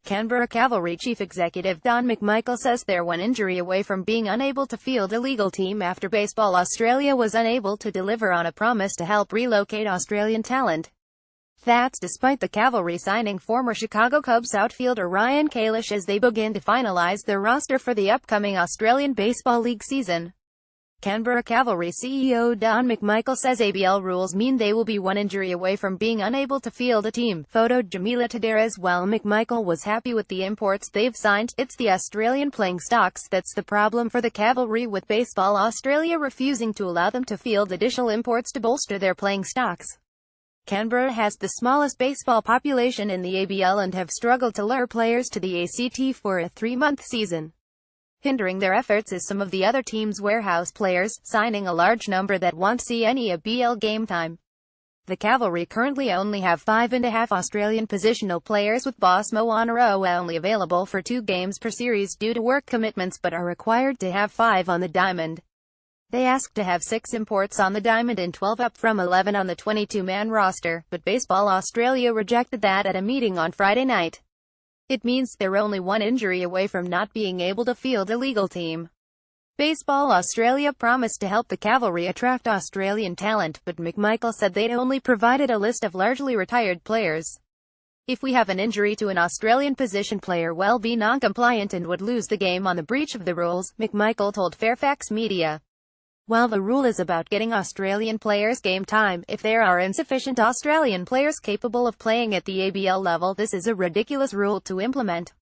Canberra Cavalry Chief Executive Donn McMichael says they're one injury away from being unable to field a legal team after Baseball Australia was unable to deliver on a promise to help relocate Australian talent. That's despite the Cavalry signing former Chicago Cubs outfielder Ryan Kalish as they begin to finalize their roster for the upcoming Australian Baseball League season. Canberra Cavalry CEO Donn McMichael says ABL rules mean they will be one injury away from being unable to field a team. Photo Jamila Tadares. While McMichael was happy with the imports they've signed, it's the Australian playing stocks that's the problem for the Cavalry, with Baseball Australia refusing to allow them to field additional imports to bolster their playing stocks. Canberra has the smallest baseball population in the ABL and have struggled to lure players to the ACT for a 3-month season. Hindering their efforts is some of the other teams' warehouse players, signing a large number that won't see any ABL game time. The Cavalry currently only have 5.5 Australian positional players, with Boss Moanarawa only available for 2 games per series due to work commitments, but are required to have 5 on the diamond. They asked to have 6 imports on the diamond and 12 up from 11 on the 22-man roster, but Baseball Australia rejected that at a meeting on Friday night. It means they're only one injury away from not being able to field a legal team. Baseball Australia promised to help the Cavalry attract Australian talent, but McMichael said they'd only provided a list of largely retired players. If we have an injury to an Australian position player, we'll be non-compliant and would lose the game on the breach of the rules, McMichael told Fairfax Media. While the rule is about getting Australian players game time, if there are insufficient Australian players capable of playing at the ABL level, this is a ridiculous rule to implement.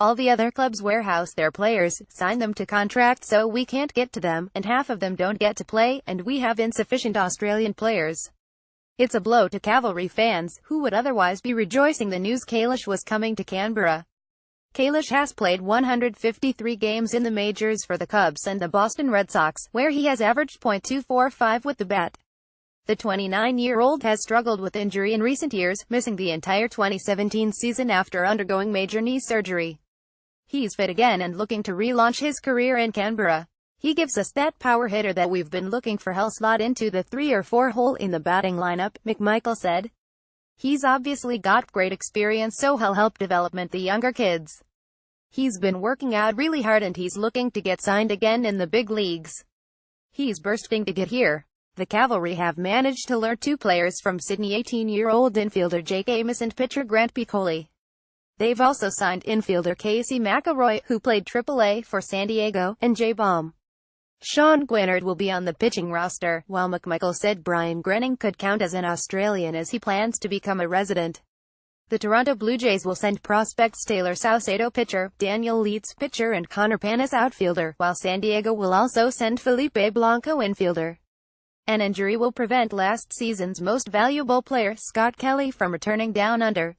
All the other clubs warehouse their players, sign them to contract so we can't get to them, and half of them don't get to play, and we have insufficient Australian players. It's a blow to Cavalry fans, who would otherwise be rejoicing the news Kalish was coming to Canberra. Kalish has played 153 games in the majors for the Cubs and the Boston Red Sox, where he has averaged .245 with the bat. The 29-year-old has struggled with injury in recent years, missing the entire 2017 season after undergoing major knee surgery. He's fit again and looking to relaunch his career in Canberra. He gives us that power hitter that we've been looking for. He'll slot into the 3 or 4 hole in the batting lineup, McMichael said. He's obviously got great experience, so he'll help development the younger kids. He's been working out really hard and he's looking to get signed again in the big leagues. He's bursting to get here. The Cavalry have managed to lure 2 players from Sydney: 18-year-old infielder Jake Amos and pitcher Grant Piccoli. They've also signed infielder Casey McElroy, who played AAA for San Diego, and J-Bomb. Sean Gwynard will be on the pitching roster, while McMichael said Brian Grenning could count as an Australian as he plans to become a resident. The Toronto Blue Jays will send prospects Taylor Saucedo, pitcher, Daniel Leeds, pitcher, and Connor Panis, outfielder, while San Diego will also send Felipe Blanco, infielder. An injury will prevent last season's most valuable player, Scott Kelly, from returning down under.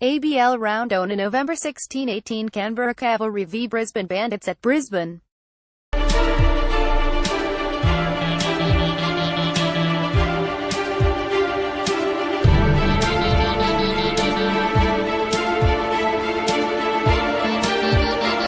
ABL Round on November 16-18, Canberra Cavalry v Brisbane Bandits at Brisbane.